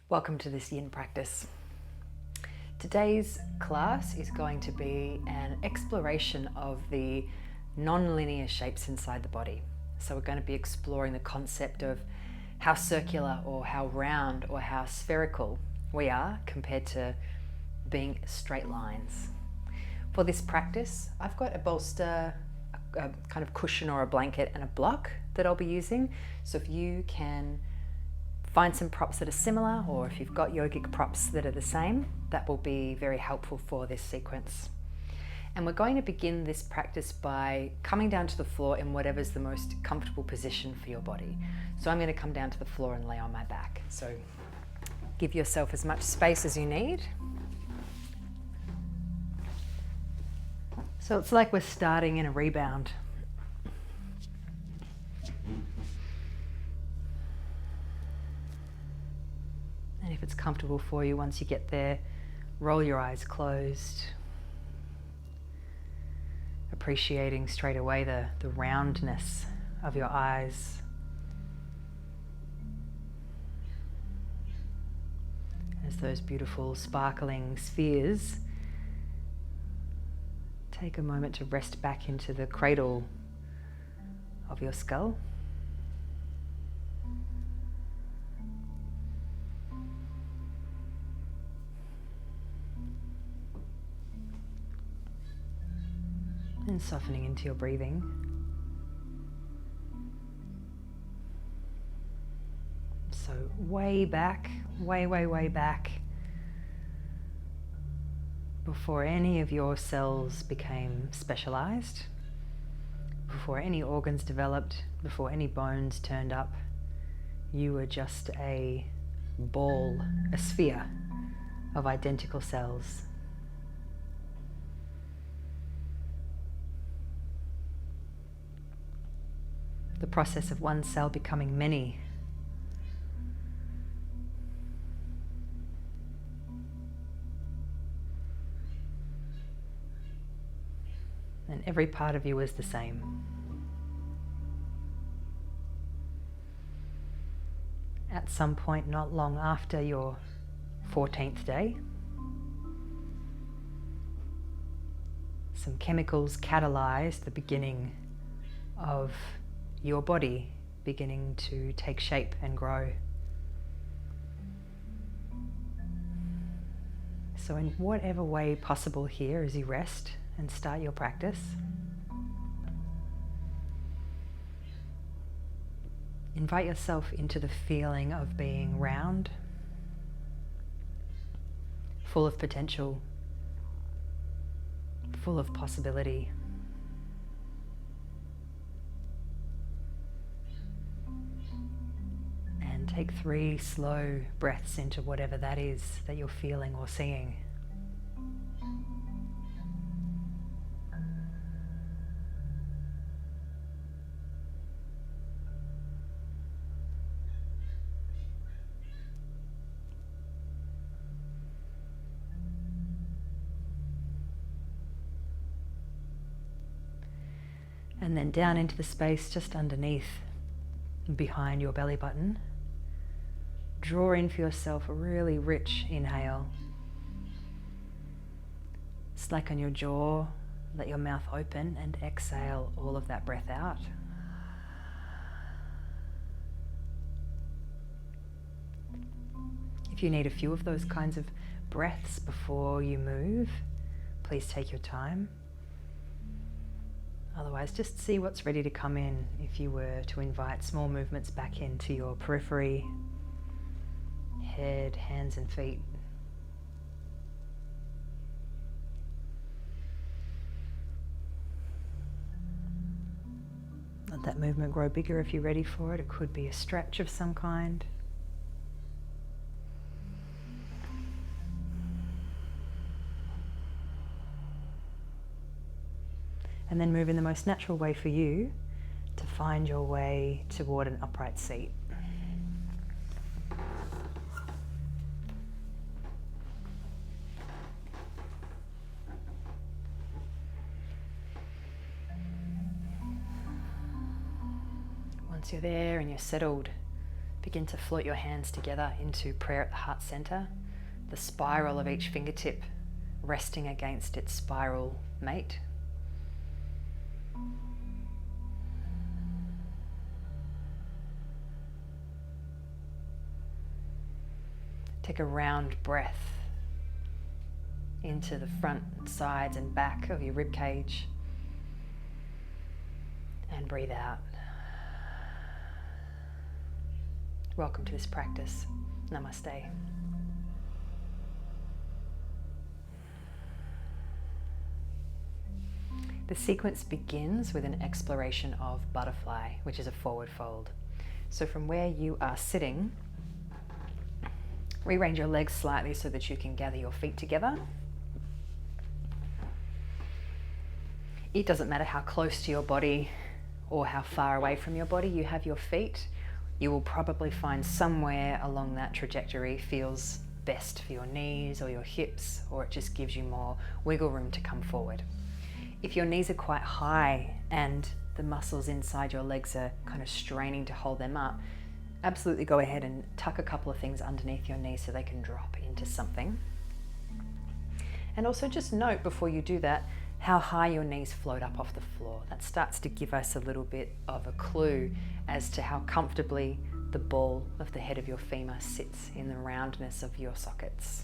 Welcome to this Yin practice. Today's class is going to be an exploration of the non-linear shapes inside the body. So we're going to be exploring the concept of how circular or how round or how spherical we are compared to being straight lines. For this practice, I've got a bolster, a kind of cushion or a blanket and a block that I'll be using. So if you can find some props that are similar, or if you've got yogic props that are the same, that will be very helpful for this sequence. And we're going to begin this practice by coming down to the floor in whatever's the most comfortable position for your body. So I'm going to come down to the floor and lay on my back. So give yourself as much space as you need. So it's like we're starting in a rebound. And if it's comfortable for you, once you get there, roll your eyes closed, appreciating straight away the roundness of your eyes. As those beautiful sparkling spheres take a moment to rest back into the cradle of your skull. And softening into your breathing. So way back, way back, before any of your cells became specialized, before any organs developed, before any bones turned up, you were just a ball, a sphere of identical cells. The process of one cell becoming many. And every part of you is the same. At some point not long after your 14th day, some chemicals catalyze the beginning of your body beginning to take shape and grow. So in whatever way possible here as you rest and start your practice, invite yourself into the feeling of being round, full of potential, full of possibility. Take 3 slow breaths into whatever that is that you're feeling or seeing. And then down into the space just underneath and behind your belly button. Draw in for yourself a really rich inhale. Slacken your jaw, let your mouth open, and exhale all of that breath out. If you need a few of those kinds of breaths before you move, please take your time. Otherwise, just see what's ready to come in if you were to invite small movements back into your periphery, head, hands and feet. Let that movement grow bigger if you're ready for it. It could be a stretch of some kind. And then move in the most natural way for you to find your way toward an upright seat. Once you're there and you're settled, Begin to float your hands together into prayer at the heart center, the spiral of each fingertip resting against its spiral mate. Take a round breath into the front, sides and back of your rib cage, and breathe out. Welcome to this practice. Namaste. The sequence begins with an exploration of butterfly, which is a forward fold. So from where you are sitting, rearrange your legs slightly so that you can gather your feet together. It doesn't matter how close to your body or how far away from your body you have your feet. You will probably find somewhere along that trajectory feels best for your knees or your hips, or it just gives you more wiggle room to come forward. If your knees are quite high and the muscles inside your legs are kind of straining to hold them up, absolutely go ahead and tuck a couple of things underneath your knees so they can drop into something. And also just note before you do that how high your knees float up off the floor. That starts to give us a little bit of a clue as to how comfortably the ball of the head of your femur sits in the roundness of your sockets.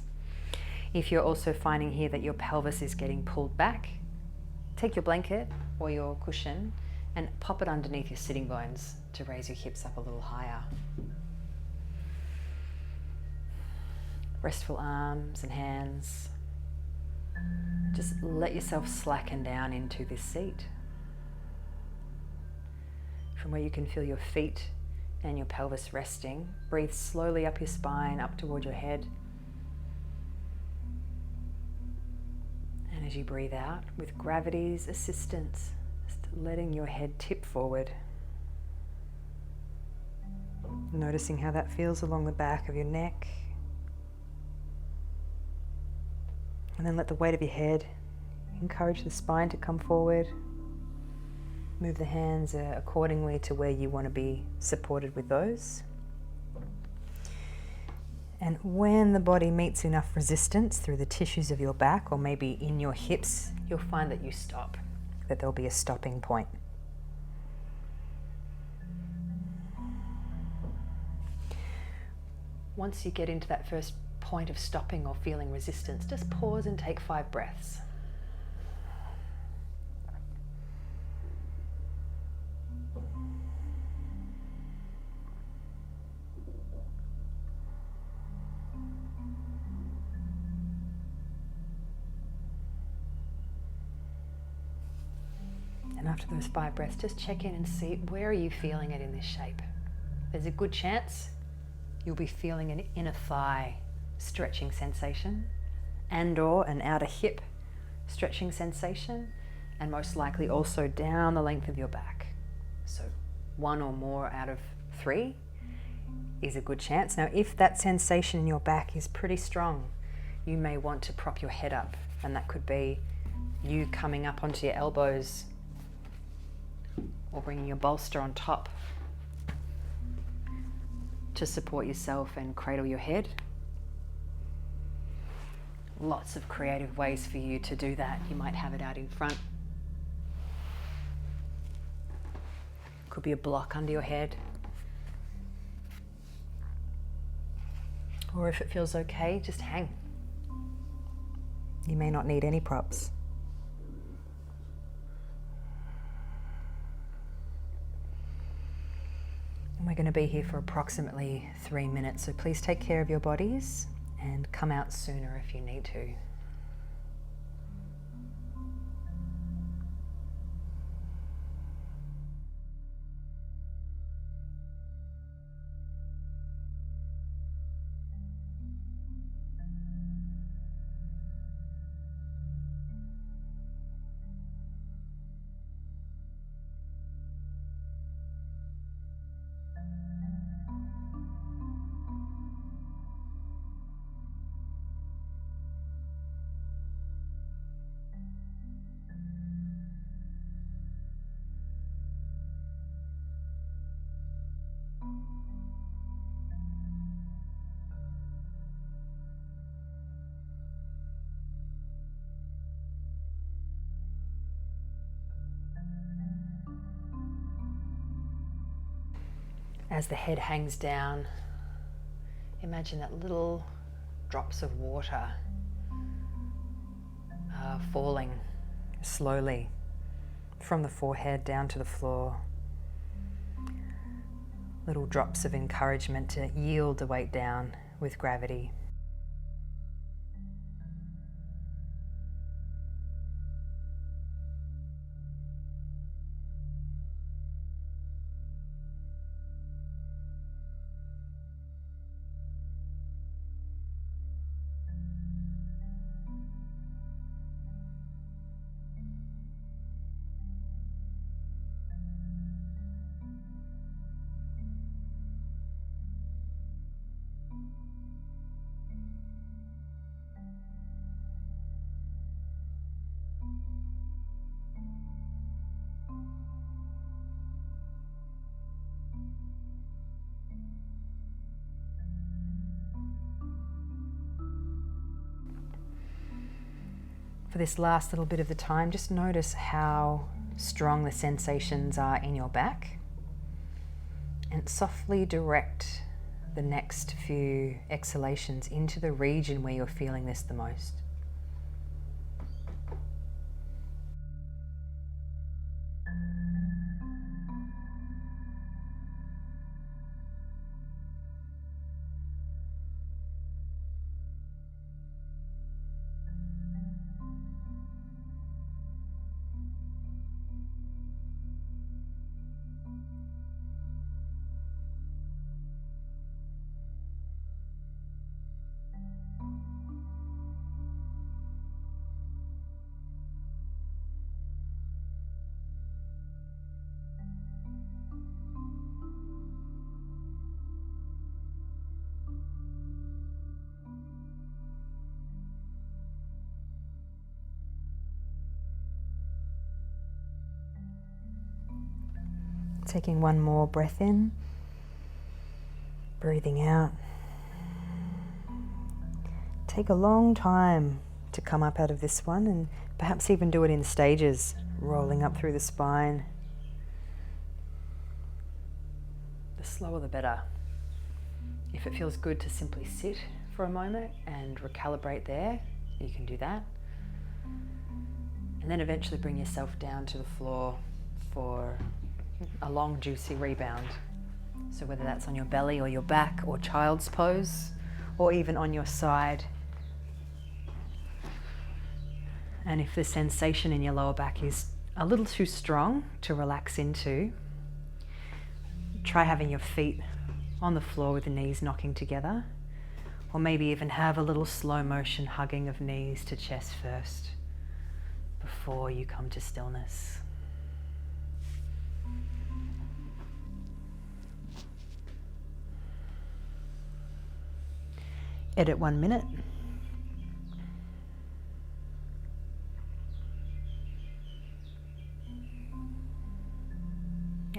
If you're also finding here that your pelvis is getting pulled back, take your blanket or your cushion and pop it underneath your sitting bones to raise your hips up a little higher. Restful arms and hands. Just let yourself slacken down into this seat. From where you can feel your feet and your pelvis resting, breathe slowly up your spine, up toward your head. And as you breathe out, with gravity's assistance, just letting your head tip forward. Noticing how that feels along the back of your neck. And then let the weight of your head encourage the spine to come forward. Move the hands accordingly to where you want to be supported with those. And when the body meets enough resistance through the tissues of your back or maybe in your hips, you'll find that you stop, that there'll be a stopping point. Once you get into that first point of stopping or feeling resistance, just pause and take 5 breaths. And after those 5 breaths, just check in and see where are you feeling it in this shape. There's a good chance you'll be feeling an inner thigh stretching sensation and or an outer hip stretching sensation, and most likely also down the length of your back. So 1 or more out of 3 is a good chance. Now if that sensation in your back is pretty strong, you may want to prop your head up, and that could be you coming up onto your elbows or bringing your bolster on top to support yourself and cradle your head. Lots of creative ways for you to do that. You might have it out in front. Could be a block under your head. Or if it feels okay, just hang. You may not need any props. And we're going to be here for approximately 3 minutes, so please take care of your bodies and come out sooner if you need to. As the head hangs down, imagine that little drops of water are falling slowly from the forehead down to the floor. Little drops of encouragement to yield the weight down with gravity. For this last little bit of the time, just notice how strong the sensations are in your back, and softly direct the next few exhalations into the region where you're feeling this the most. Taking one more breath in, breathing out. Take a long time to come up out of this one, and perhaps even do it in stages, rolling up through the spine. The slower the better. If it feels good to simply sit for a moment and recalibrate there, you can do that. And then eventually bring yourself down to the floor for a long, juicy rebound. So whether that's on your belly or your back or child's pose, or even on your side. And if the sensation in your lower back is a little too strong to relax into, try having your feet on the floor with the knees knocking together, or maybe even have a little slow motion hugging of knees to chest first before you come to stillness. Edit 1 minute.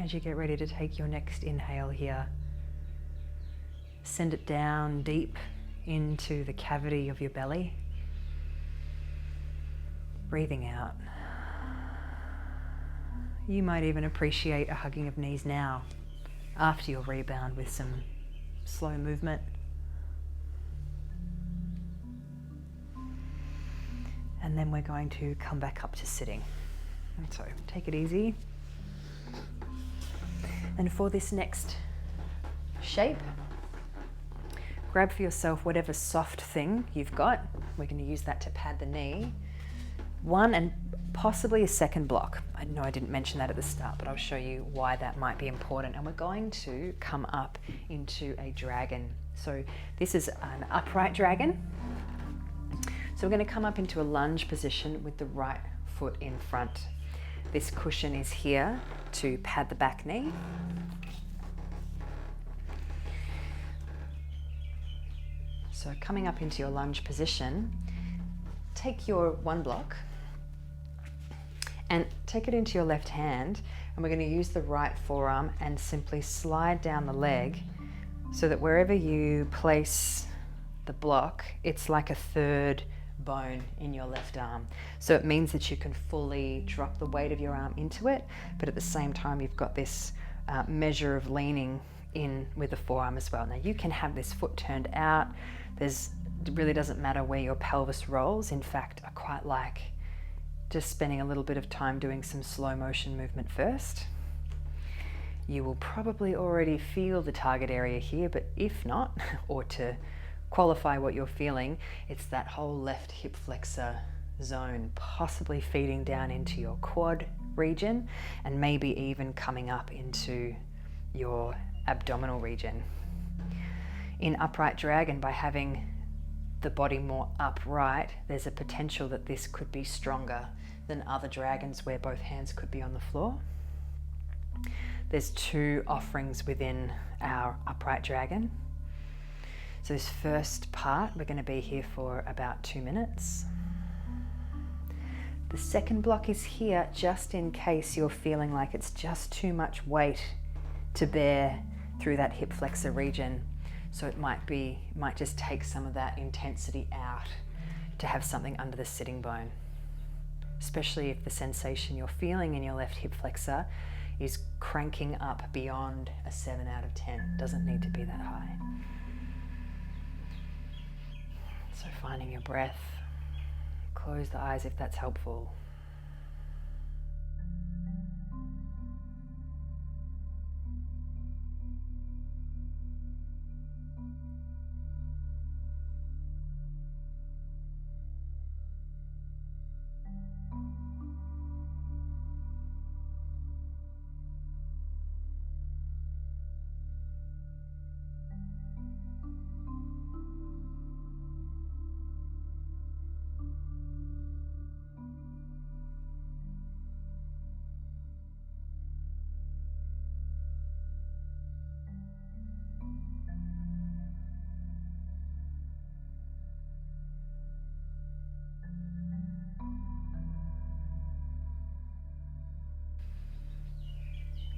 As you get ready to take your next inhale here, send it down deep into the cavity of your belly. Breathing out. You might even appreciate a hugging of knees now, after your rebound with some slow movement. And then we're going to come back up to sitting. And so take it easy. And for this next shape, grab for yourself whatever soft thing you've got. We're going to use that to pad the knee. One and possibly a second block. I know I didn't mention that at the start, but I'll show you why that might be important. And we're going to come up into a dragon. So this is an upright dragon. So we're going to come up into a lunge position with the right foot in front. This cushion is here to pad the back knee. So coming up into your lunge position, take your one block and take it into your left hand, and we're going to use the right forearm and simply slide down the leg so that wherever you place the block, it's like a third bone in your left arm. So it means that you can fully drop the weight of your arm into it, but at the same time you've got this measure of leaning in with the forearm as well. Now you can have this foot turned out. It really doesn't matter where your pelvis rolls. In fact, I quite like just spending a little bit of time doing some slow motion movement first. You will probably already feel the target area here, but if not, or to qualify what you're feeling, it's that whole left hip flexor zone, possibly feeding down into your quad region and maybe even coming up into your abdominal region. In upright dragon, by having the body more upright, there's a potential that this could be stronger than other dragons where both hands could be on the floor. There's 2 offerings within our upright dragon. So this first part, we're going to be here for about 2 minutes. The second block is here just in case you're feeling like it's just too much weight to bear through that hip flexor region. So it might just take some of that intensity out to have something under the sitting bone, especially if the sensation you're feeling in your left hip flexor is cranking up beyond a 7 out of 10. Doesn't need to be that high. So finding your breath, close the eyes if that's helpful.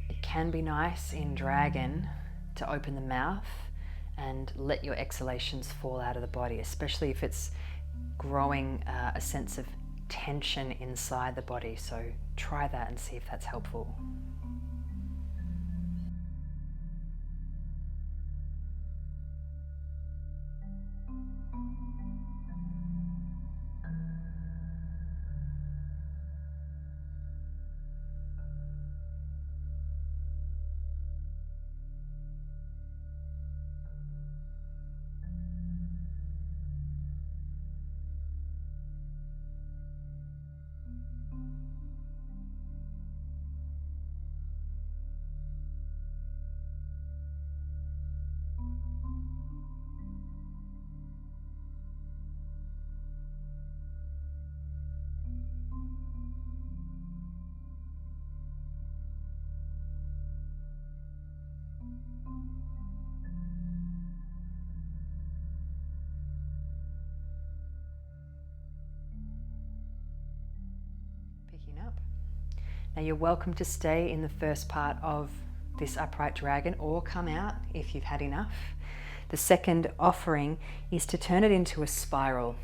It can be nice in dragon to open the mouth and let your exhalations fall out of the body, especially if it's growing a sense of tension inside the body. So try that and see if that's helpful. Picking up. Now you're welcome to stay in the first part of this upright dragon or come out if you've had enough. The second offering is to turn it into a spiral.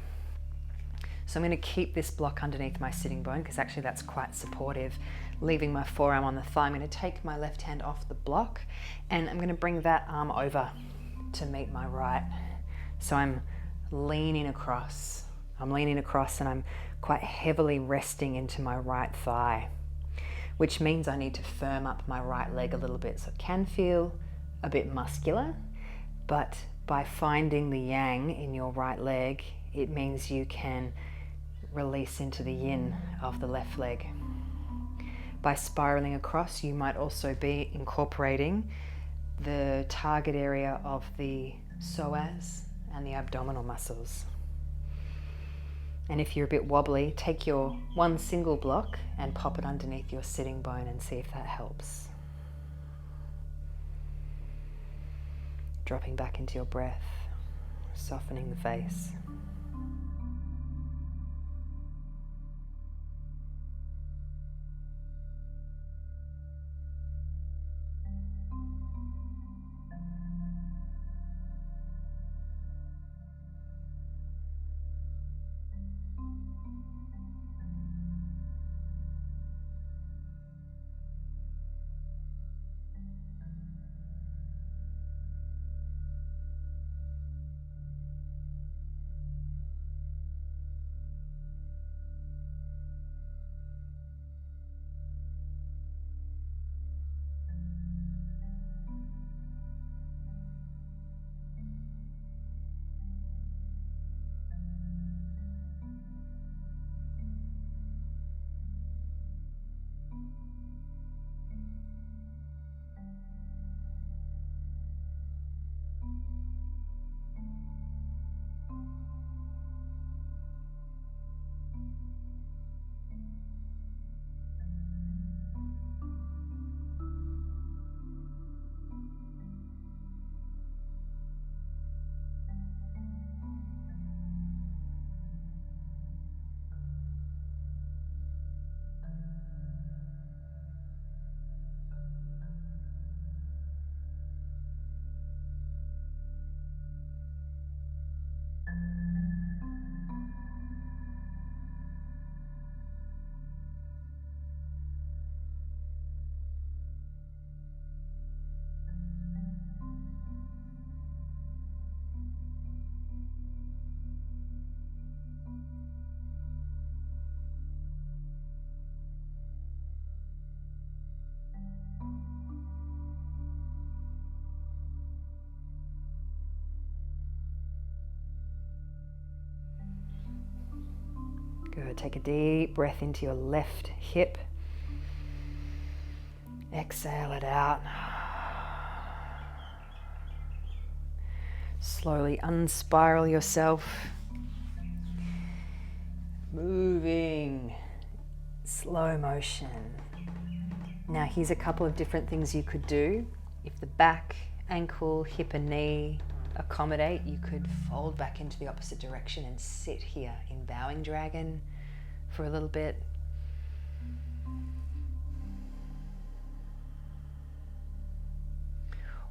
So I'm going to keep this block underneath my sitting bone because actually that's quite supportive, leaving my forearm on the thigh. I'm going to take my left hand off the block and I'm going to bring that arm over to meet my right. So I'm leaning across. And I'm quite heavily resting into my right thigh, which means I need to firm up my right leg a little bit. So it can feel a bit muscular, but by finding the yang in your right leg, it means you can release into the yin of the left leg. By spiraling across, you might also be incorporating the target area of the psoas and the abdominal muscles. And if you're a bit wobbly, take your one single block and pop it underneath your sitting bone and see if that helps. Dropping back into your breath, softening the face. So take a deep breath into your left hip. Exhale it out. Slowly unspiral yourself. Moving. Slow motion. Now here's a couple of different things you could do. If the back, ankle, hip and knee accommodate, you could fold back into the opposite direction and sit here in bowing dragon for a little bit.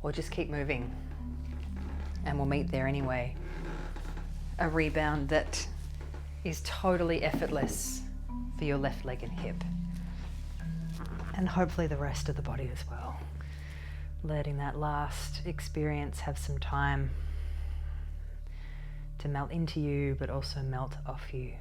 Or just keep moving and we'll meet there anyway. A rebound that is totally effortless for your left leg and hip. And hopefully the rest of the body as well. Letting that last experience have some time to melt into you, but also melt off you.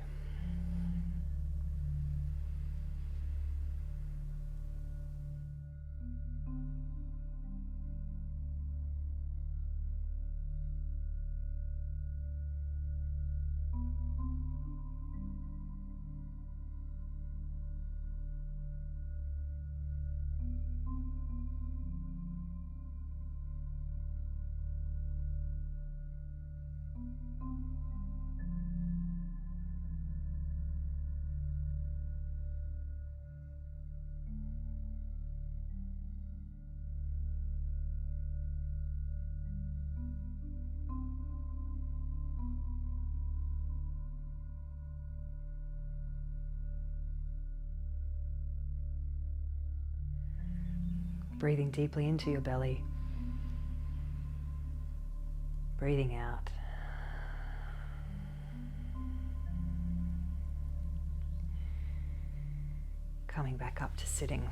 Breathing deeply into your belly. Breathing out. Coming back up to sitting.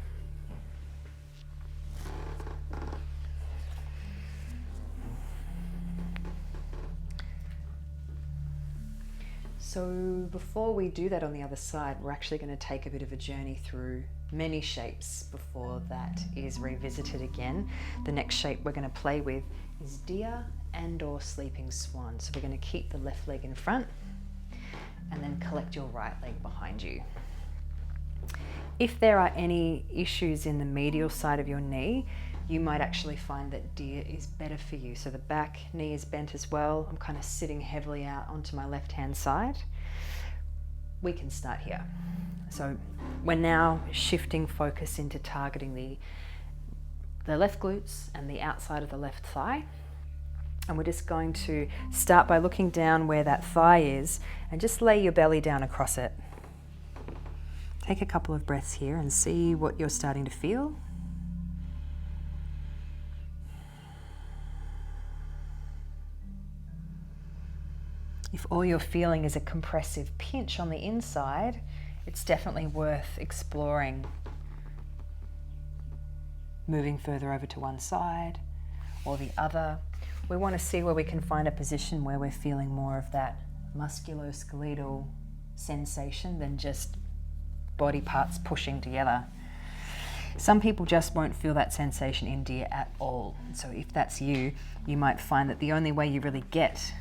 So before we do that on the other side, we're actually going to take a bit of a journey through many shapes before that is revisited again. The next shape we're going to play with is deer and or sleeping swan. So we're going to keep the left leg in front and then collect your right leg behind you. If there are any issues in the medial side of your knee, you might actually find that deer is better for you. So the back knee is bent as well. I'm kind of sitting heavily out onto my left-hand side. We can start here. So we're now shifting focus into targeting the left glutes and the outside of the left thigh. And we're just going to start by looking down where that thigh is and just lay your belly down across it. Take a couple of breaths here and see what you're starting to feel. If all you're feeling is a compressive pinch on the inside, it's definitely worth exploring moving further over to one side or the other. We want to see where we can find a position where we're feeling more of that musculoskeletal sensation than just body parts pushing together. Some people just won't feel that sensation in deer at all. So if that's you, you might find that the only way you really get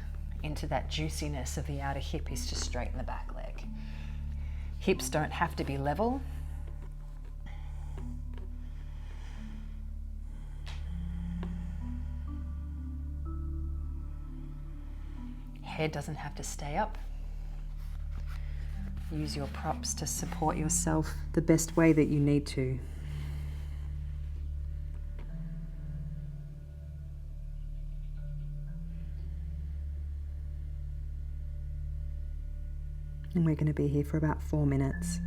into that juiciness of the outer hip is to straighten the back leg. Hips don't have to be level. Head doesn't have to stay up. Use your props to support yourself the best way that you need to. And we're going to be here for about 4 minutes.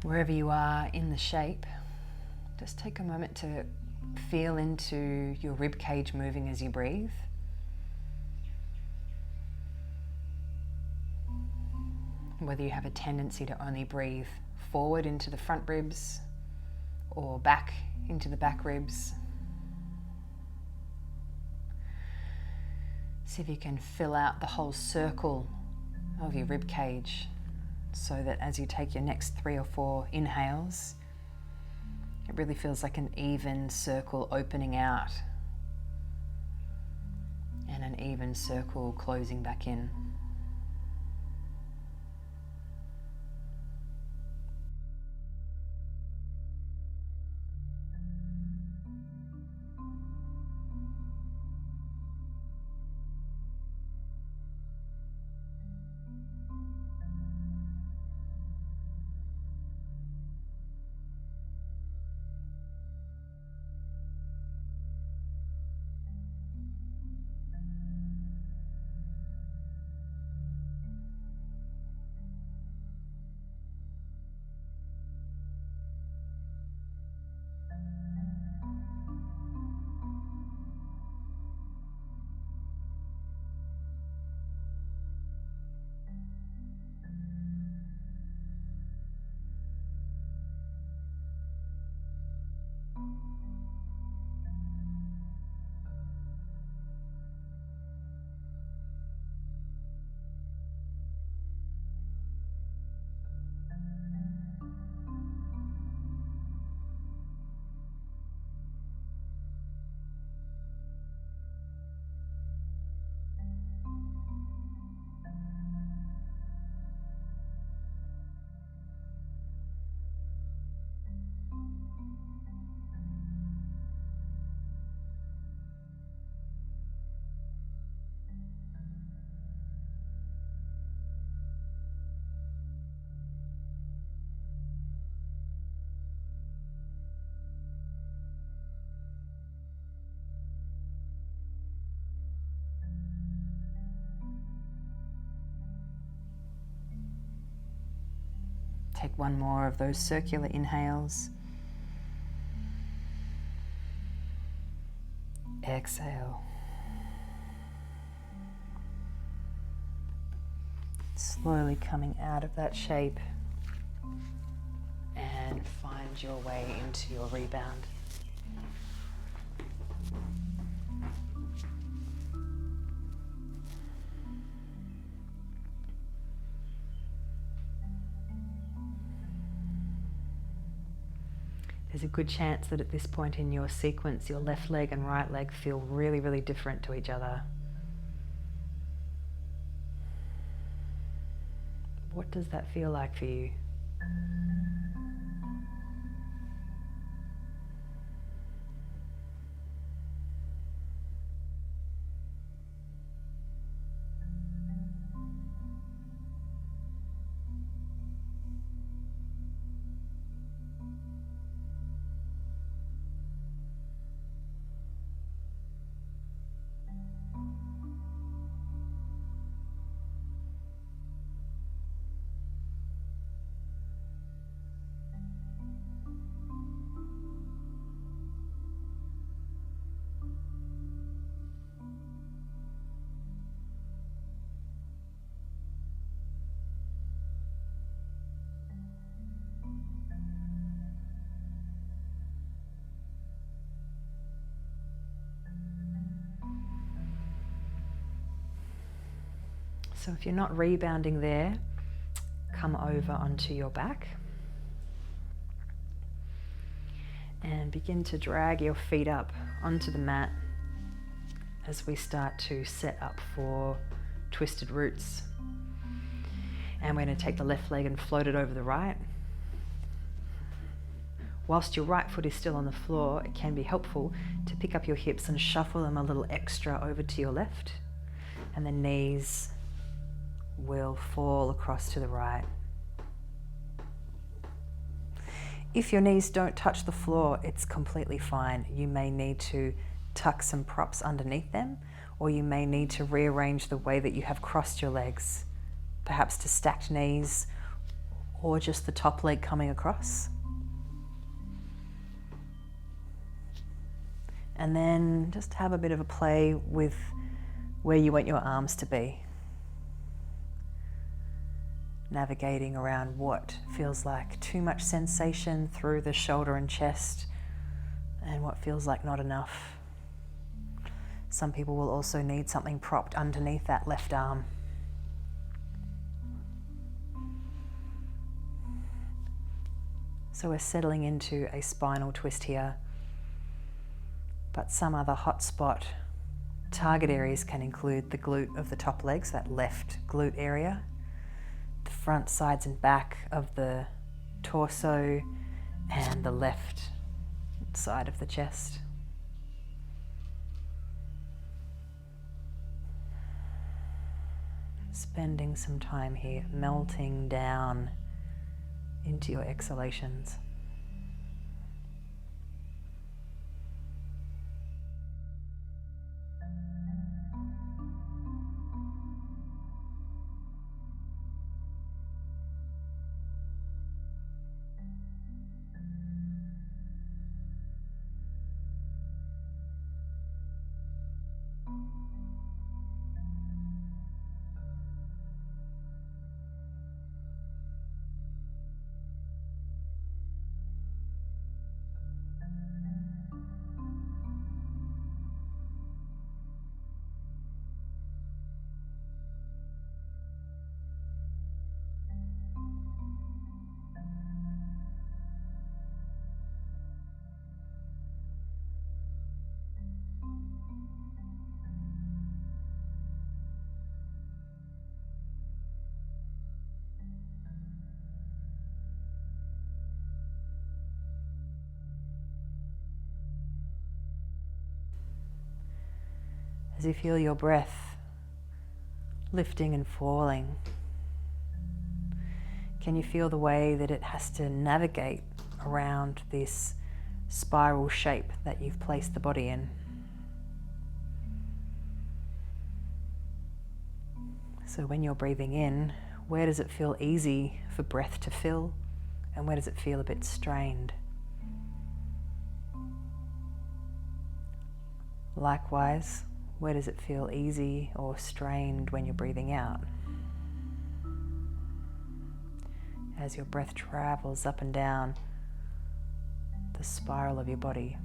Wherever you are in the shape, just take a moment to feel into your rib cage moving as you breathe. Whether you have a tendency to only breathe forward into the front ribs or back into the back ribs. See if you can fill out the whole circle of your rib cage so that as you take your next 3 or 4 inhales, it really feels like an even circle opening out and an even circle closing back in. Take one more of those circular inhales. Exhale. Slowly coming out of that shape and find your way into your rebound. There's a good chance that at this point in your sequence, your left leg and right leg feel really, really different to each other. What does that feel like for you? So if you're not rebounding there, come over onto your back and begin to drag your feet up onto the mat as we start to set up for twisted roots. And we're going to take the left leg and float it over the right. Whilst your right foot is still on the floor, it can be helpful to pick up your hips and shuffle them a little extra over to your left, and the knees will fall across to the right. If your knees don't touch the floor, it's completely fine. You may need to tuck some props underneath them, or you may need to rearrange the way that you have crossed your legs, perhaps to stacked knees or just the top leg coming across. And then just have a bit of a play with where you want your arms to be. Navigating around what feels like too much sensation through the shoulder and chest, and what feels like not enough. Some people will also need something propped underneath that left arm. So we're settling into a spinal twist here, but some other hotspot target areas can include the glute of the top legs, that left glute area, the front, sides and back of the torso, and the left side of the chest. Spending some time here, melting down into your exhalations. As you feel your breath lifting and falling, can you feel the way that it has to navigate around this spiral shape that you've placed the body in? So when you're breathing in, where does it feel easy for breath to fill, and where does it feel a bit strained? Likewise, where does it feel easy or strained when you're breathing out? As your breath travels up and down the spiral of your body.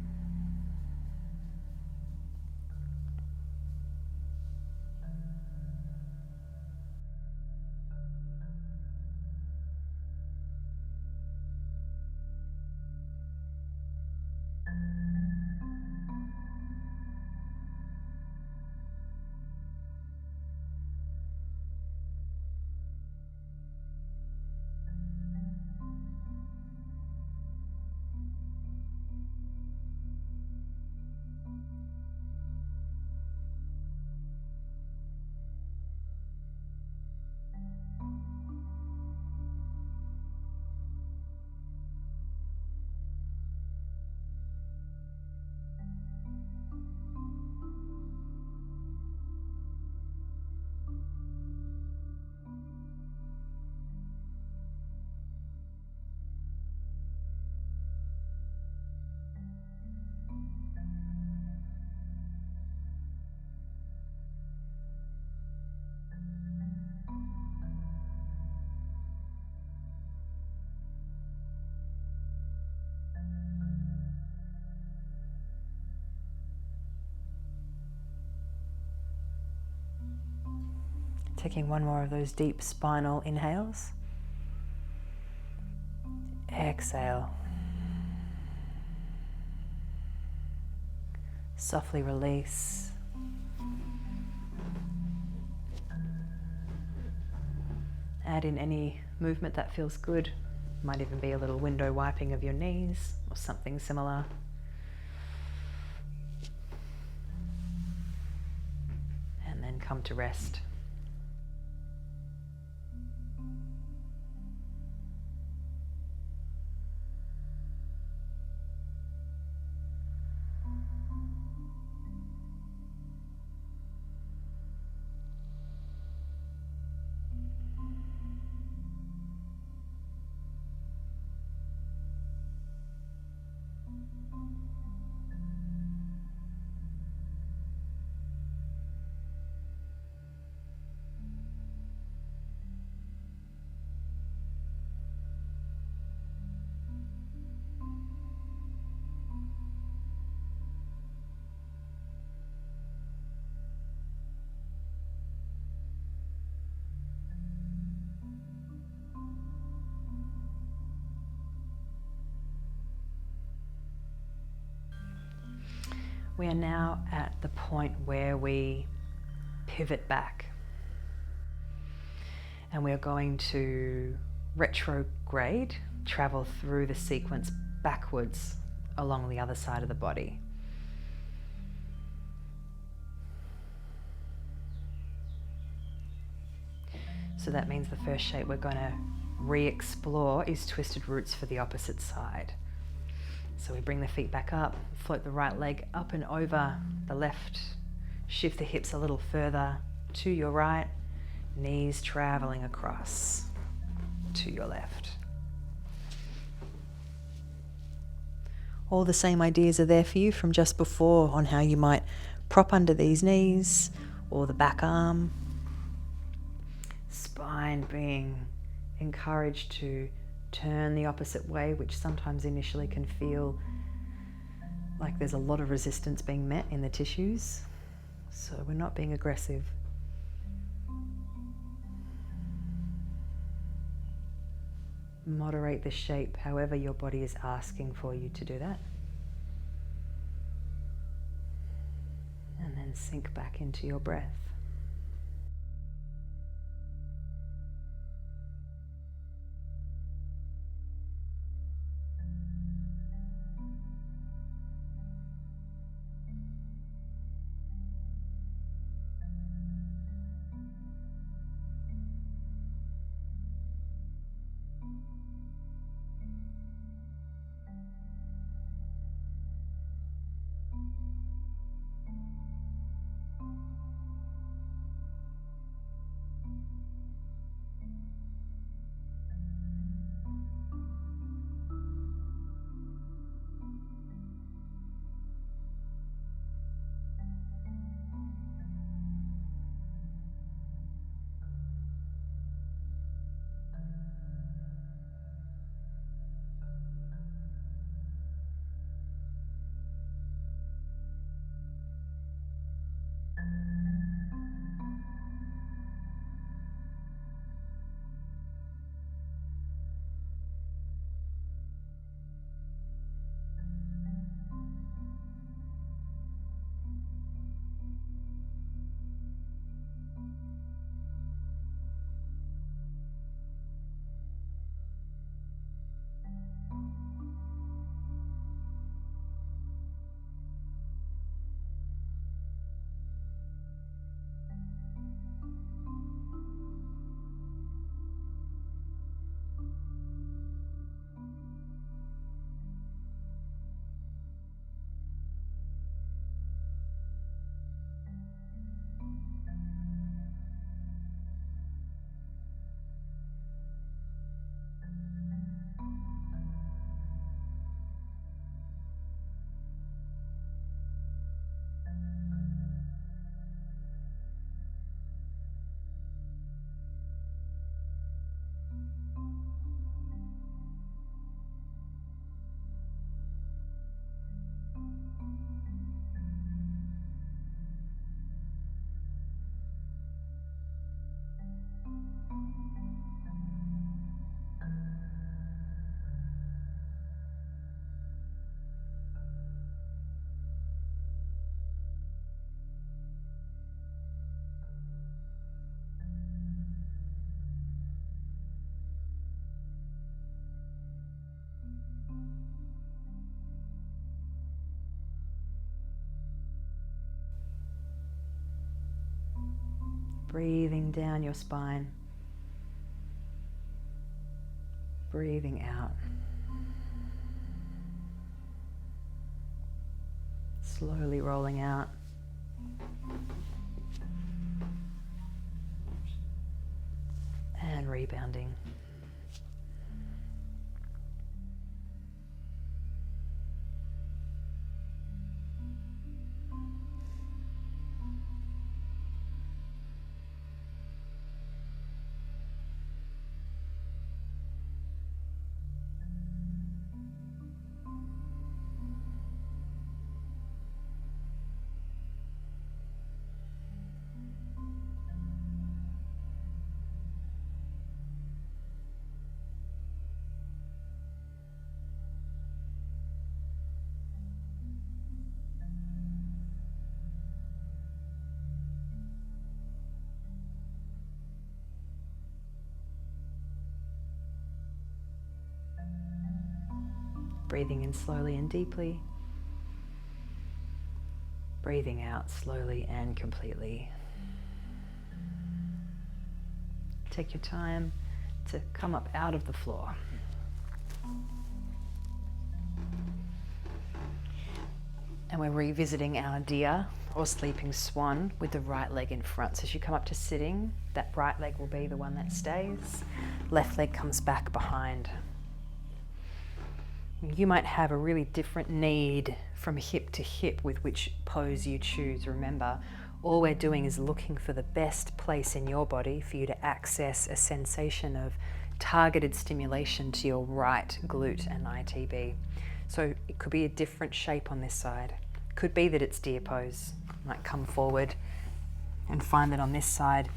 Taking one more of those deep spinal inhales. Exhale. Softly release. Add in any movement that feels good. Might even be a little window wiping of your knees or something similar. And then come to rest. We are now at the point where we pivot back, and we are going to retrograde, travel through the sequence backwards along the other side of the body. So that means the first shape we're going to re-explore is twisted roots for the opposite side. So we bring the feet back up, float the right leg up and over the left, shift the hips a little further to your right, knees traveling across to your left. All the same ideas are there for you from just before on how you might prop under these knees or the back arm. Spine being encouraged to turn the opposite way, which sometimes initially can feel like there's a lot of resistance being met in the tissues. So we're not being aggressive. Moderate the shape however your body is asking for you to do that. And then sink back into your breath. Breathing down your spine, breathing out. Slowly rolling out. And rebounding. Breathing in slowly and deeply. Breathing out slowly and completely. Take your time to come up out of the floor. And we're revisiting our deer or sleeping swan with the right leg in front. So as you come up to sitting, that right leg will be the one that stays. Left leg comes back behind. You might have a really different need from hip to hip with which pose you choose. Remember, all we're doing is looking for the best place in your body for you to access a sensation of targeted stimulation to your right glute and ITB. So it could be a different shape on this side. Could be that it's deer pose. You might come forward and find that on this side,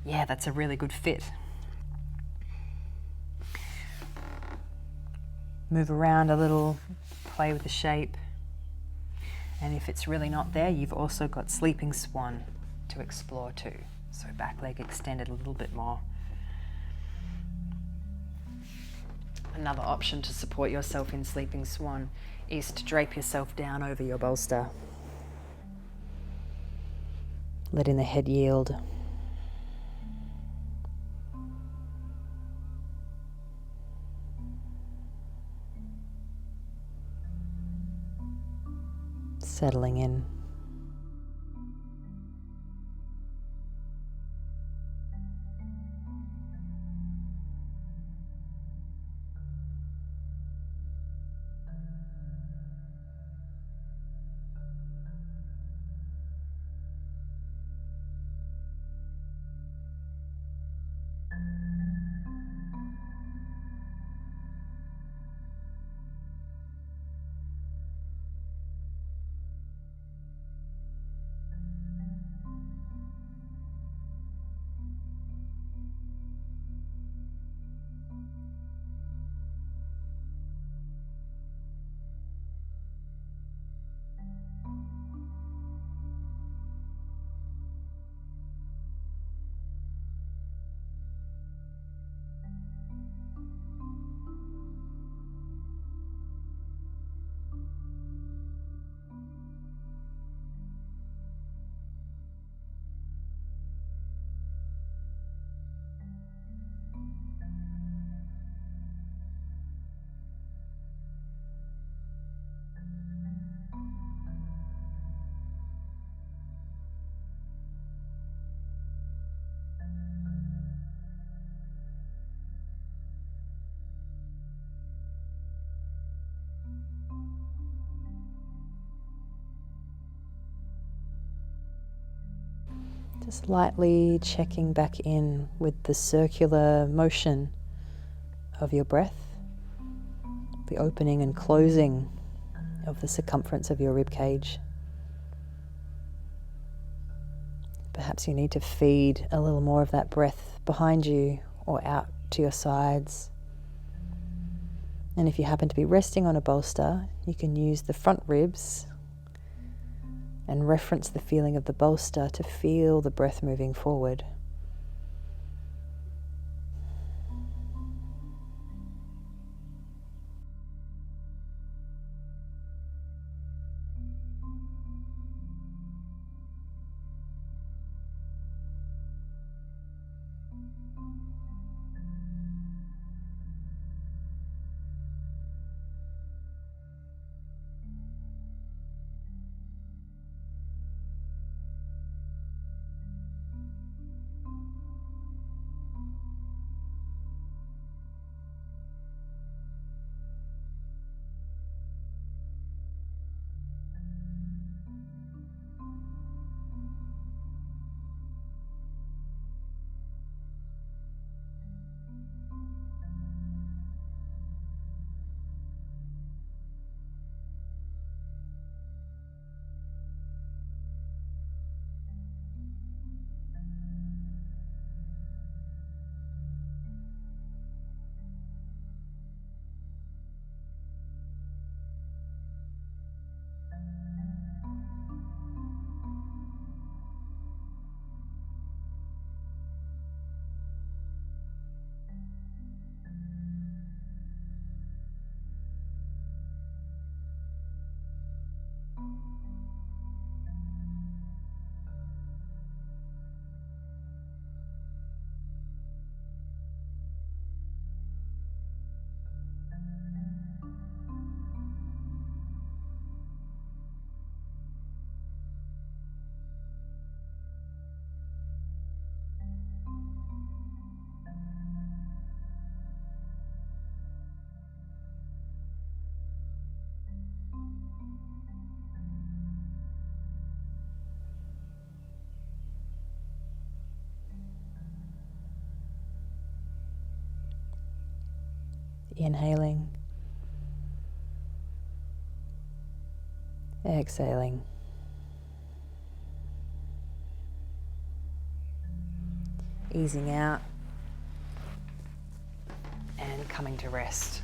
yeah, that's a really good fit. Move around a little, play with the shape. And if it's really not there, you've also got sleeping swan to explore too. So back leg extended a little bit more. Another option to support yourself in sleeping swan is to drape yourself down over your bolster. Letting the head yield. Settling in. Just lightly checking back in with the circular motion of your breath, the opening and closing of the circumference of your rib cage. Perhaps you need to feed a little more of that breath behind you or out to your sides. And if you happen to be resting on a bolster, you can use the front ribs and reference the feeling of the bolster to feel the breath moving forward. Inhaling, exhaling. Easing out and coming to rest.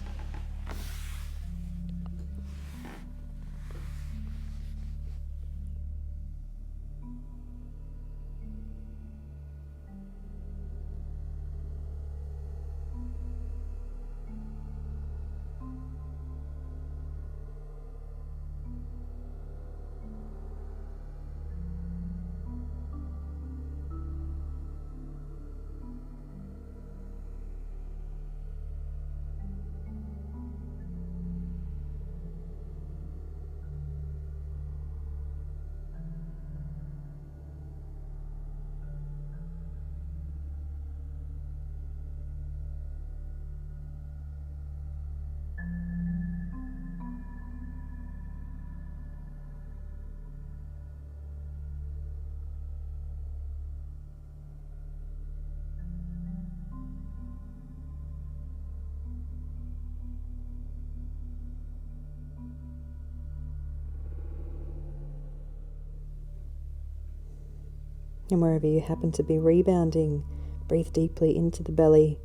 And wherever you happen to be rebounding, breathe deeply into the belly.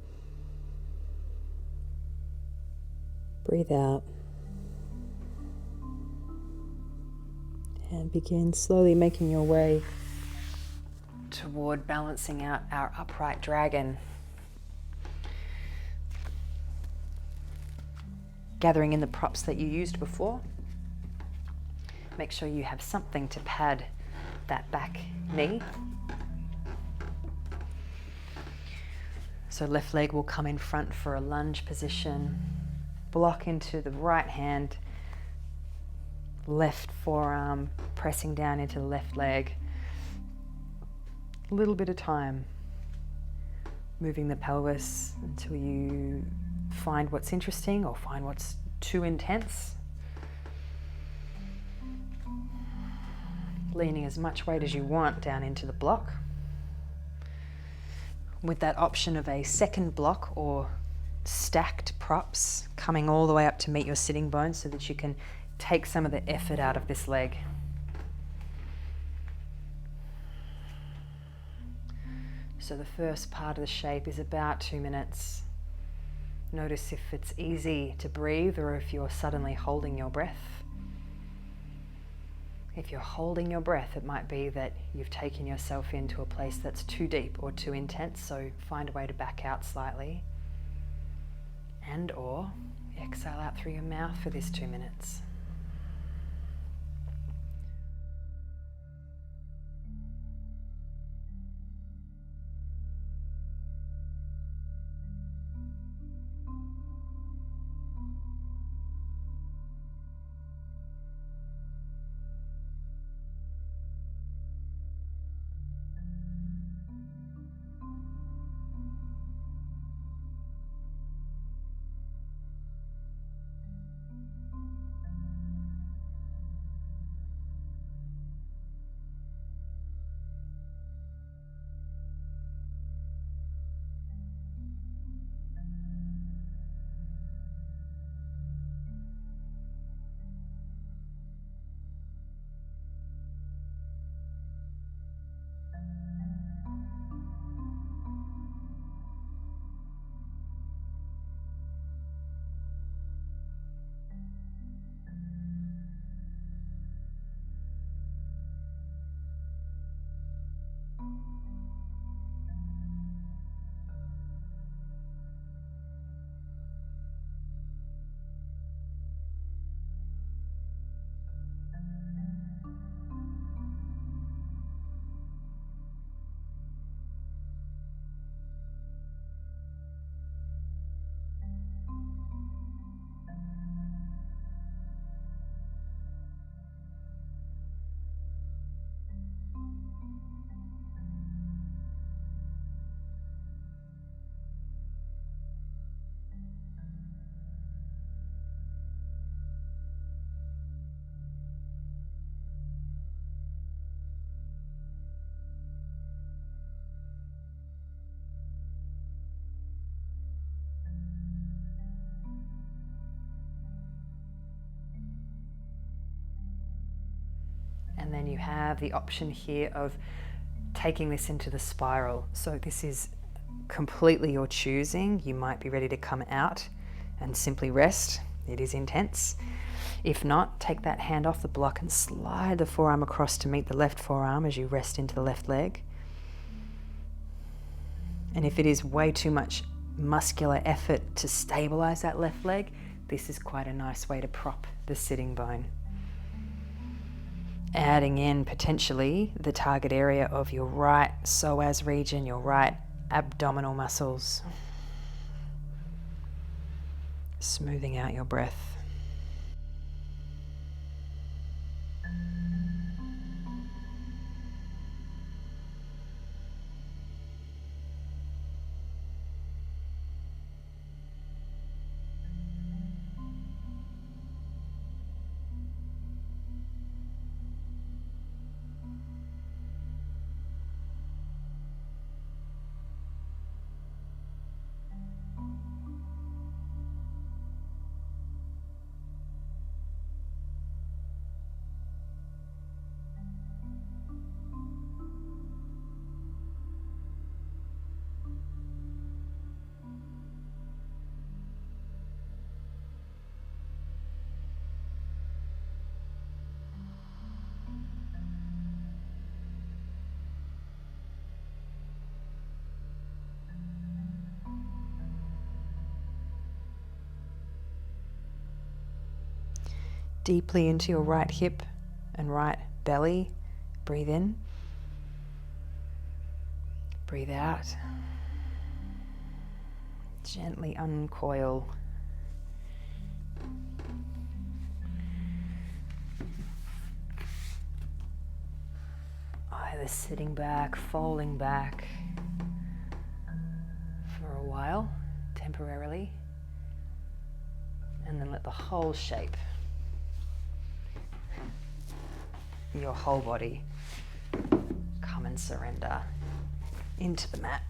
Breathe out. And begin slowly making your way toward balancing out our upright dragon. Gathering in the props that you used before. Make sure you have something to pad that back knee. So left leg will come in front for a lunge position. Block into the right hand. Left forearm pressing down into the left leg. A little bit of time. Moving the pelvis until you find what's interesting or find what's too intense. Leaning as much weight as you want down into the block. With that option of a second block or stacked props coming all the way up to meet your sitting bones so that you can take some of the effort out of this leg. So the first part of the shape is about 2 minutes. Notice if it's easy to breathe or if you're suddenly holding your breath. If you're holding your breath, it might be that you've taken yourself into a place that's too deep or too intense, so find a way to back out slightly. And or exhale out through your mouth for this 2 minutes. And you have the option here of taking this into the spiral. So this is completely your choosing. You might be ready to come out and simply rest. It is intense. If not, take that hand off the block and slide the forearm across to meet the left forearm as you rest into the left leg. And if it is way too much muscular effort to stabilize that left leg, this is quite a nice way to prop the sitting bone. Adding in potentially the target area of your right psoas region, your right abdominal muscles. Smoothing out your breath. Deeply into your right hip and right belly. Breathe in. Breathe out. Gently uncoil. Either sitting back, folding back for a while, temporarily, and then let the whole shape, your whole body, come and surrender into the mat.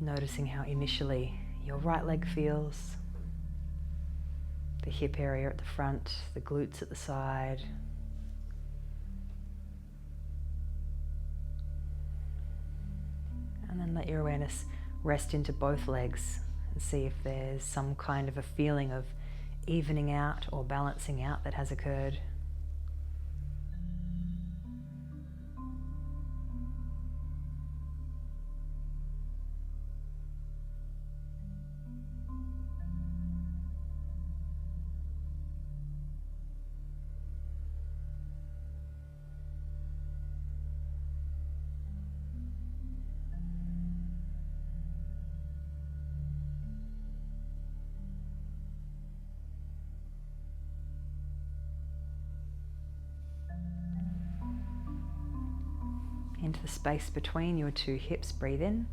Noticing how initially your right leg feels, the hip area at the front, the glutes at the side. And then let your awareness rest into both legs and see if there's some kind of a feeling of evening out or balancing out that has occurred. Into the space between your two hips, breathe in,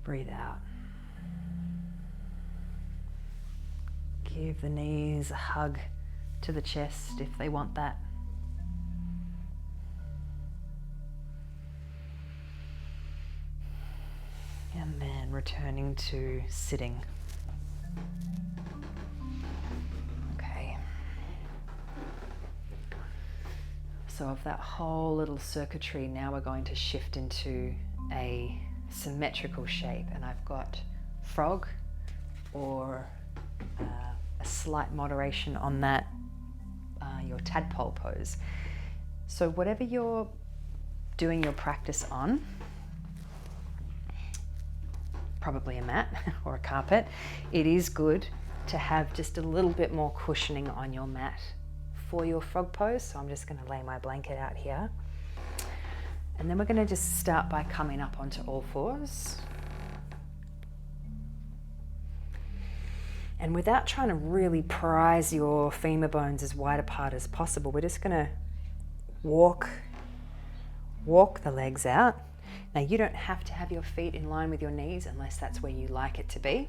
breathe out. Give the knees a hug to the chest if they want that. And then returning to sitting. So of that whole little circuitry, now we're going to shift into a symmetrical shape. And I've got frog or a slight moderation on that, your tadpole pose. So whatever you're doing your practice on, probably a mat or a carpet, it is good to have just a little bit more cushioning on your mat for your frog pose. So I'm just going to lay my blanket out here. And then we're going to just start by coming up onto all fours. And without trying to really prise your femur bones as wide apart as possible, we're just going to walk the legs out. Now, you don't have to have your feet in line with your knees unless that's where you like it to be.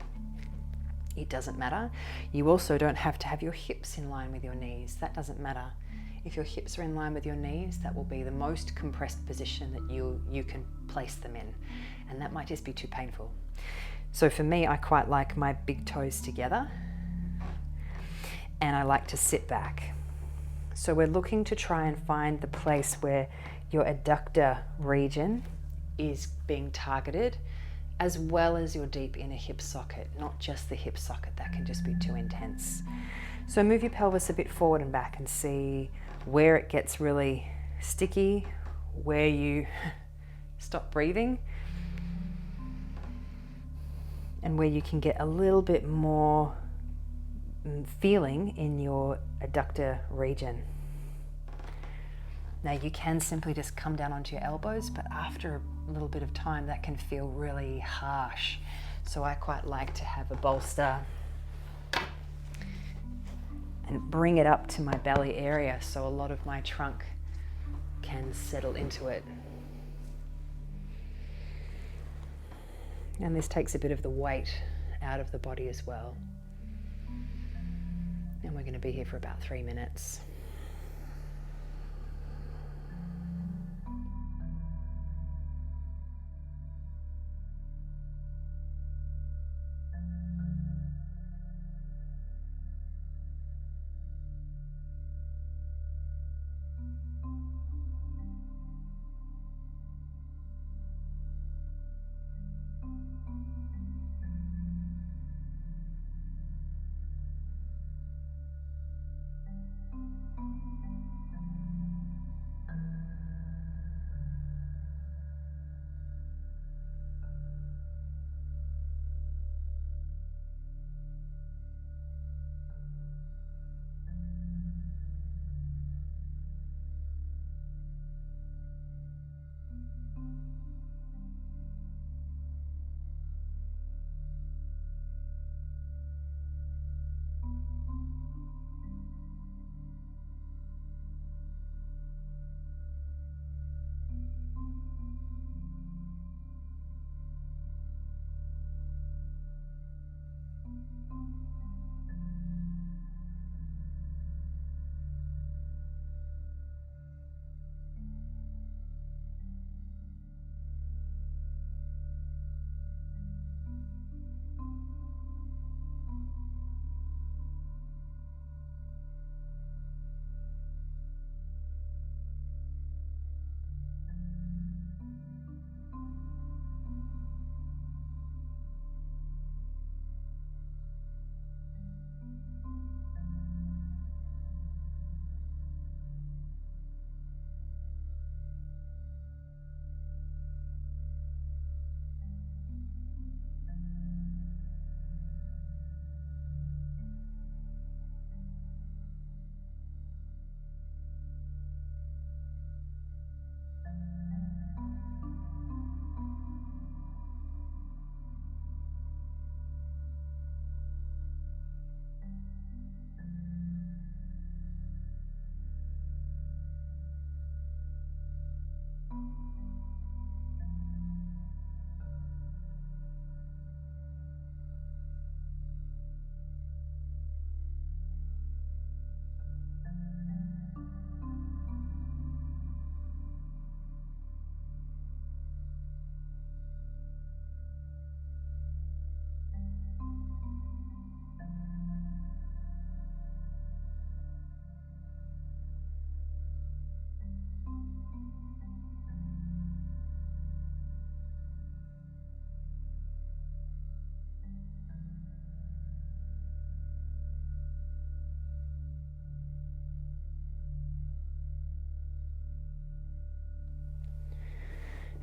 It doesn't matter. You also don't have to have your hips in line with your knees. That doesn't matter. If your hips are in line with your knees, that will be the most compressed position that you can place them in. And that might just be too painful. So for me, I quite like my big toes together. And I like to sit back. So we're looking to try and find the place where your adductor region is being targeted, as well as your deep inner hip socket, not just the hip socket. That can just be too intense. So move your pelvis a bit forward and back and see where it gets really sticky, where you stop breathing, and where you can get a little bit more feeling in your adductor region. Now you can simply just come down onto your elbows, but after a little bit of time that can feel really harsh. So I quite like to have a bolster and bring it up to my belly area so a lot of my trunk can settle into it. And this takes a bit of the weight out of the body as well. And we're going to be here for about 3 minutes.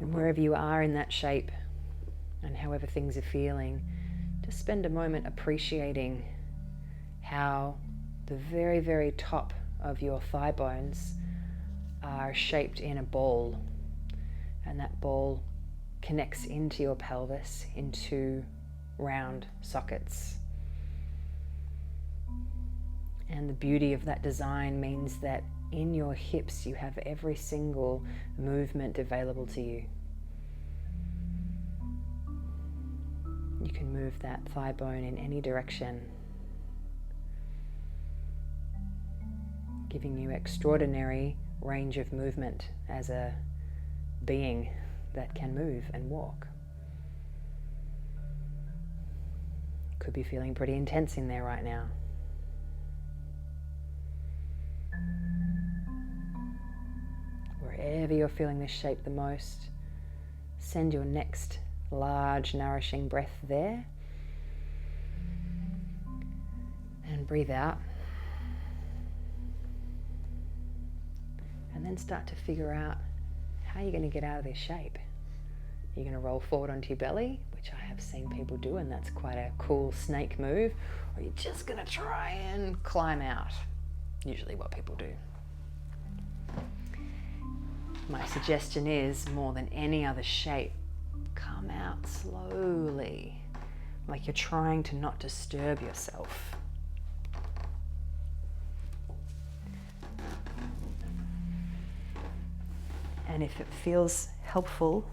And wherever you are in that shape and however things are feeling, just spend a moment appreciating how the very, very top of your thigh bones are shaped in a ball, and that ball connects into your pelvis in 2 round sockets. And the beauty of that design means that in your hips you have every single movement available to you. You can move that thigh bone in any direction, giving you extraordinary range of movement as a being that can move and walk. Could be feeling pretty intense in there right now. Wherever you're feeling this shape the most, send your next large, nourishing breath there. And breathe out. And then start to figure out how you're going to get out of this shape. You're going to roll forward onto your belly, which I have seen people do, and that's quite a cool snake move. Or you're just going to try and climb out, usually what people do. My suggestion is, more than any other shape, come out slowly, like you're trying to not disturb yourself. And if it feels helpful,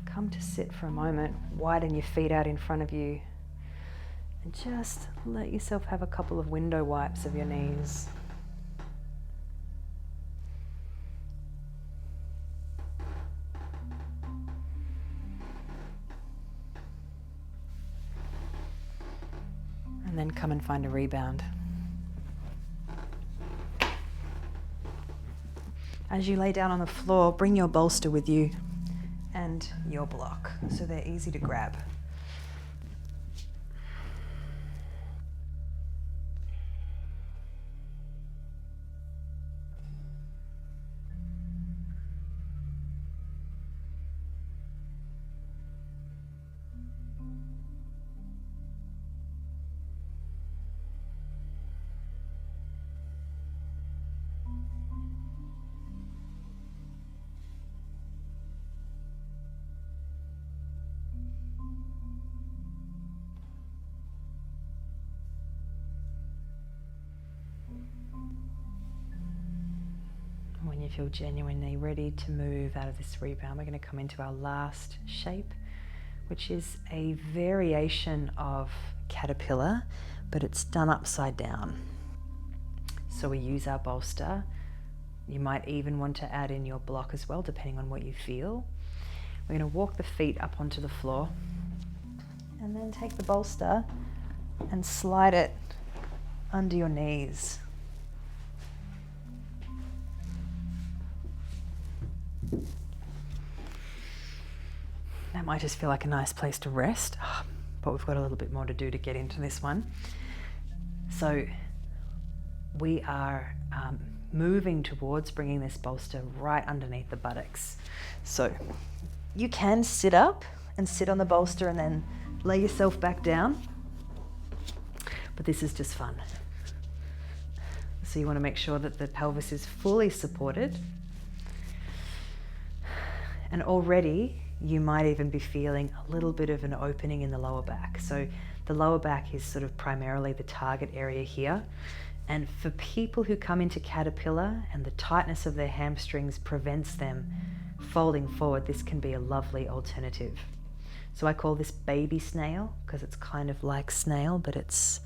come to sit for a moment, widen your feet out in front of you, and just let yourself have a couple of window wipes of your knees. And then come and find a rebound. As you lay down on the floor, bring your bolster with you and your block, so they're easy to grab. When you feel genuinely ready to move out of this rebound, we're going to come into our last shape, which is a variation of caterpillar, but it's done upside down. So we use our bolster. You might even want to add in your block as well, depending on what you feel. We're going to walk the feet up onto the floor and then take the bolster and slide it under your knees. That might just feel like a nice place to rest, but we've got a little bit more to do to get into this one. So we are moving towards bringing this bolster right underneath the buttocks. So you can sit up and sit on the bolster and then lay yourself back down, but this is just fun. So you want to make sure that the pelvis is fully supported. And already you might even be feeling a little bit of an opening in the lower back. So the lower back is sort of primarily the target area here. And for people who come into caterpillar and the tightness of their hamstrings prevents them folding forward, this can be a lovely alternative. So I call this baby snail because it's kind of like snail, but it's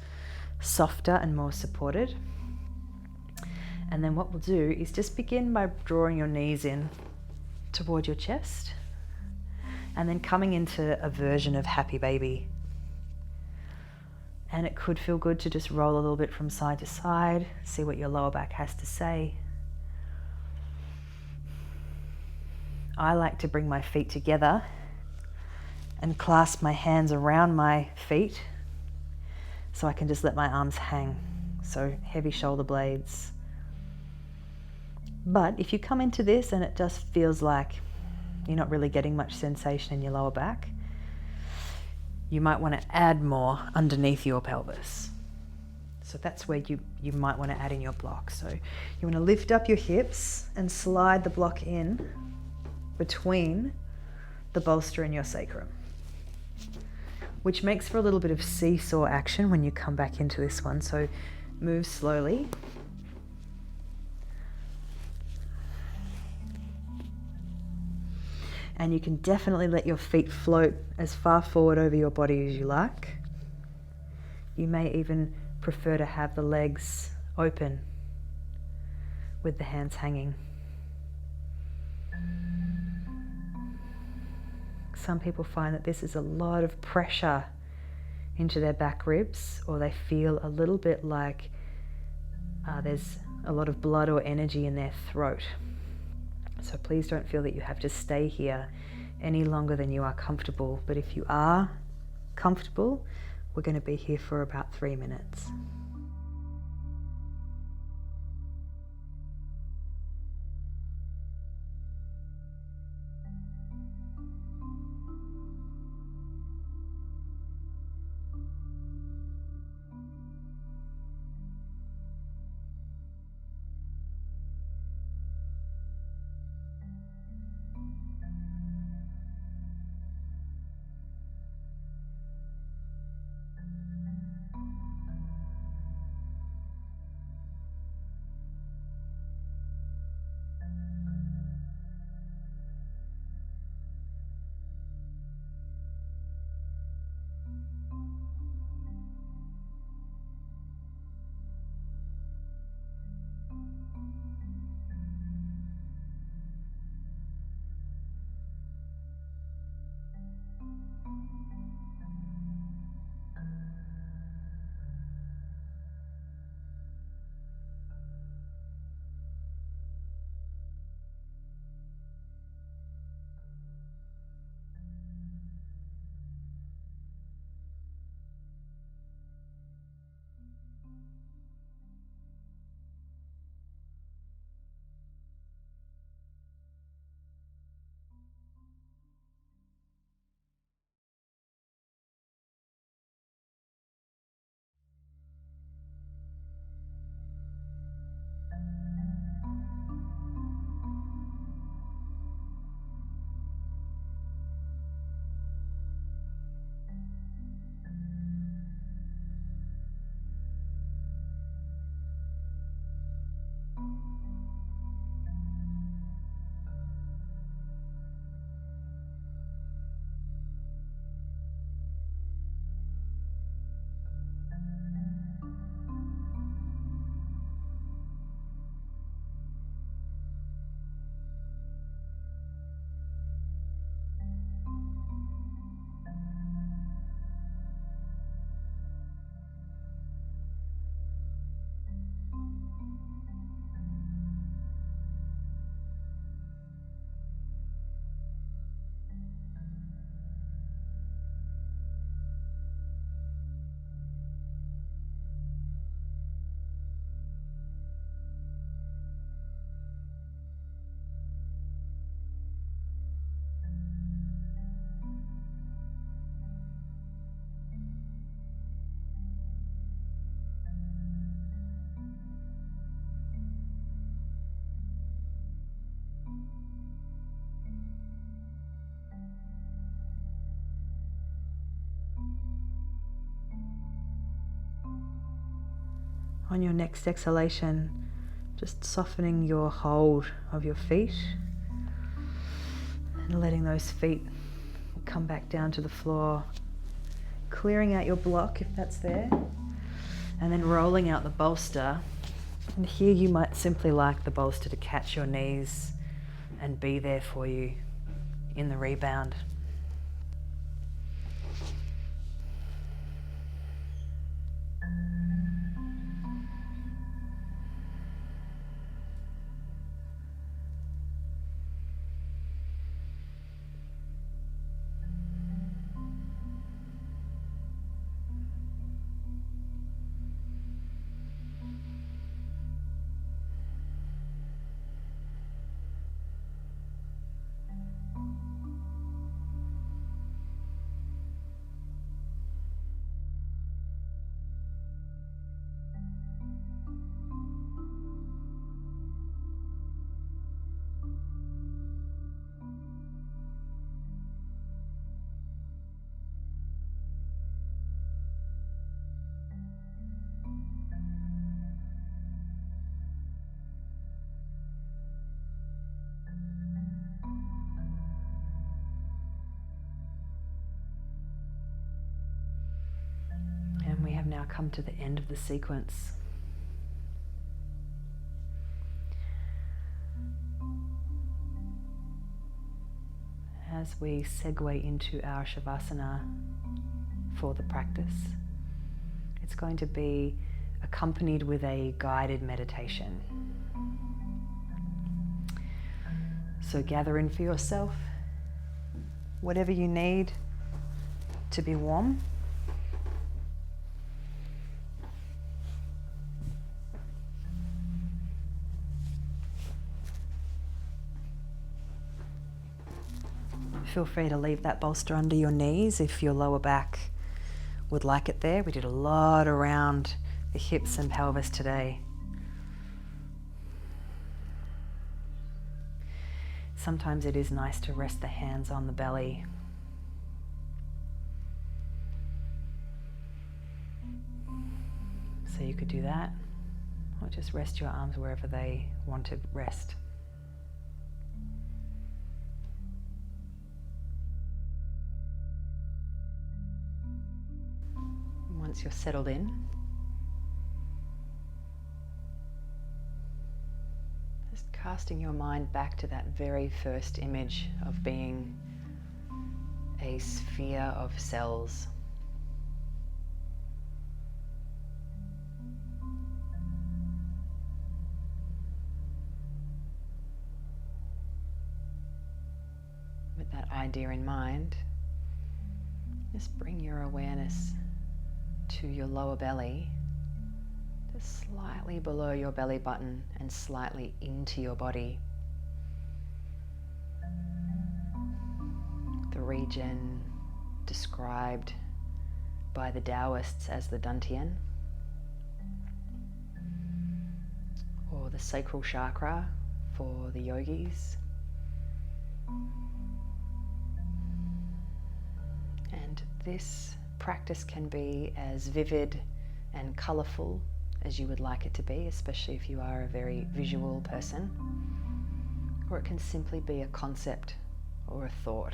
softer and more supported. And then what we'll do is just begin by drawing your knees in toward your chest and then coming into a version of happy baby. And it could feel good to just roll a little bit from side to side, see what your lower back has to say. I like to bring my feet together and clasp my hands around my feet so I can just let my arms hang. So heavy shoulder blades. But if you come into this and it just feels like you're not really getting much sensation in your lower back, you might want to add more underneath your pelvis. So that's where you might want to add in your block. So you want to lift up your hips and slide the block in between the bolster and your sacrum, which makes for a little bit of seesaw action when you come back into this one. So move slowly. And you can definitely let your feet float as far forward over your body as you like. You may even prefer to have the legs open with the hands hanging. Some people find that this is a lot of pressure into their back ribs, or they feel a little bit like there's a lot of blood or energy in their throat. So please don't feel that you have to stay here any longer than you are comfortable. But if you are comfortable, we're going to be here for about 3 minutes. On your next exhalation, just softening your hold of your feet and letting those feet come back down to the floor, clearing out your block if that's there, and then rolling out the bolster. And here you might simply like the bolster to catch your knees and be there for you in the rebound. now come to the end of the sequence. As we segue into our Shavasana for the practice, it's going to be accompanied with a guided meditation. So gather in for yourself whatever you need to be warm. Feel free to leave that bolster under your knees if your lower back would like it there. We did a lot around the hips and pelvis today. Sometimes it is nice to rest the hands on the belly. So you could do that, or just rest your arms wherever they want to rest. Once you're settled in, just casting your mind back to that very first image of being a sphere of cells. With that idea in mind, just bring your awareness to your lower belly, just slightly below your belly button and slightly into your body. The region described by the Taoists as the Dantian, or the sacral chakra for the yogis. And this practice can be as vivid and colourful as you would like it to be, especially if you are a very visual person, or it can simply be a concept or a thought.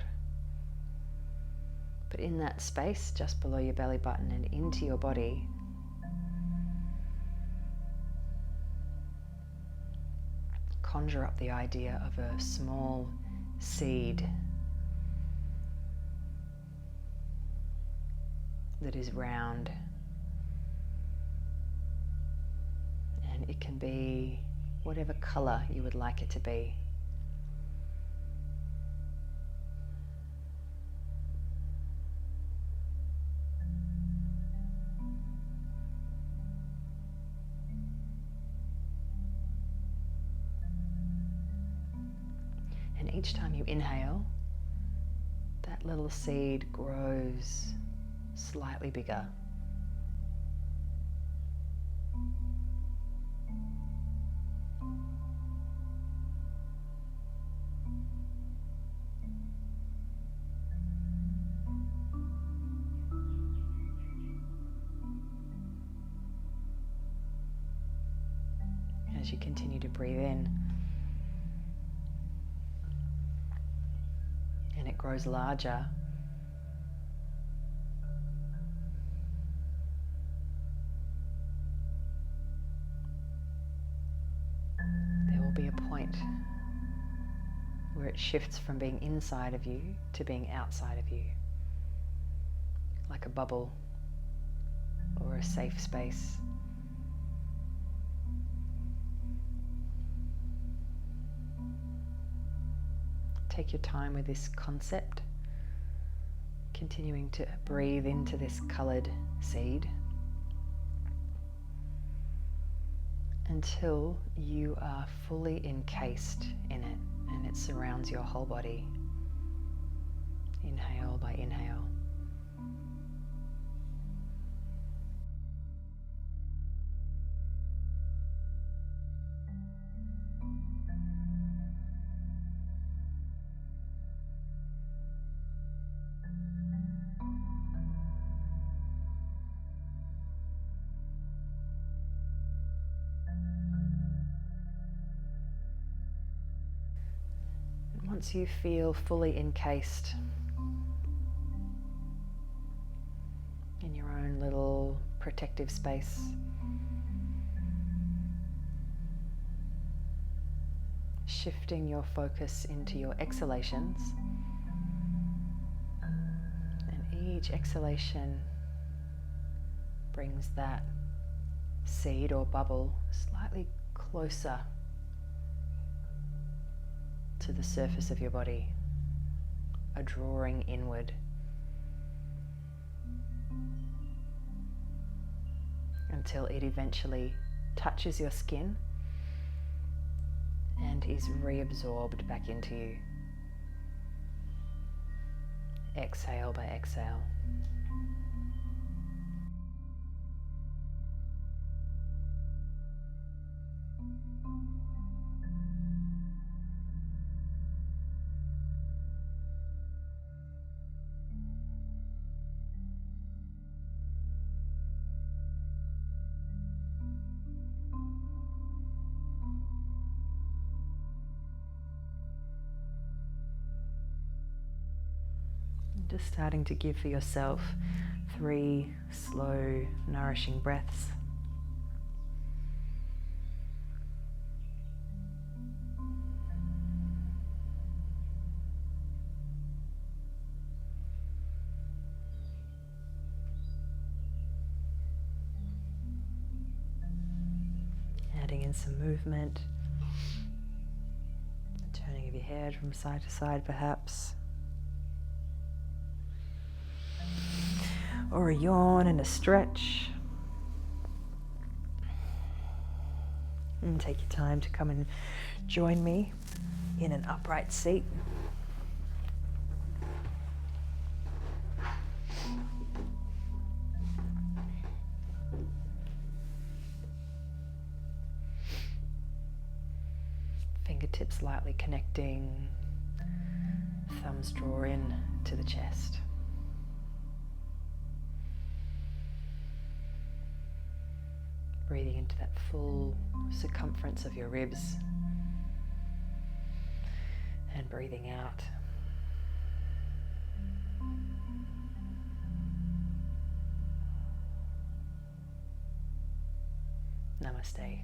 But in that space just below your belly button and into your body, conjure up the idea of a small seed that is round, and it can be whatever colour you would like it to be. And each time you inhale, that little seed grows slightly bigger. As you continue to breathe in, and it grows larger, be a point where it shifts from being inside of you to being outside of you, like a bubble or a safe space. Take your time with this concept, continuing to breathe into this coloured seed until you are fully encased in it and it surrounds your whole body. Inhale by inhale. Once you feel fully encased in your own little protective space. Shifting your focus into your exhalations, and each exhalation brings that seed or bubble slightly closer to the surface of your body, a drawing inward. Until it eventually touches your skin and is reabsorbed back into you. Exhale by exhale. Just starting to give for yourself 3 slow, nourishing breaths. Adding in some movement, the turning of your head from side to side perhaps. Or a yawn and a stretch. And take your time to come and join me in an upright seat. Fingertips lightly connecting, thumbs draw in to the chest. Breathing into that full circumference of your ribs and breathing out. Namaste.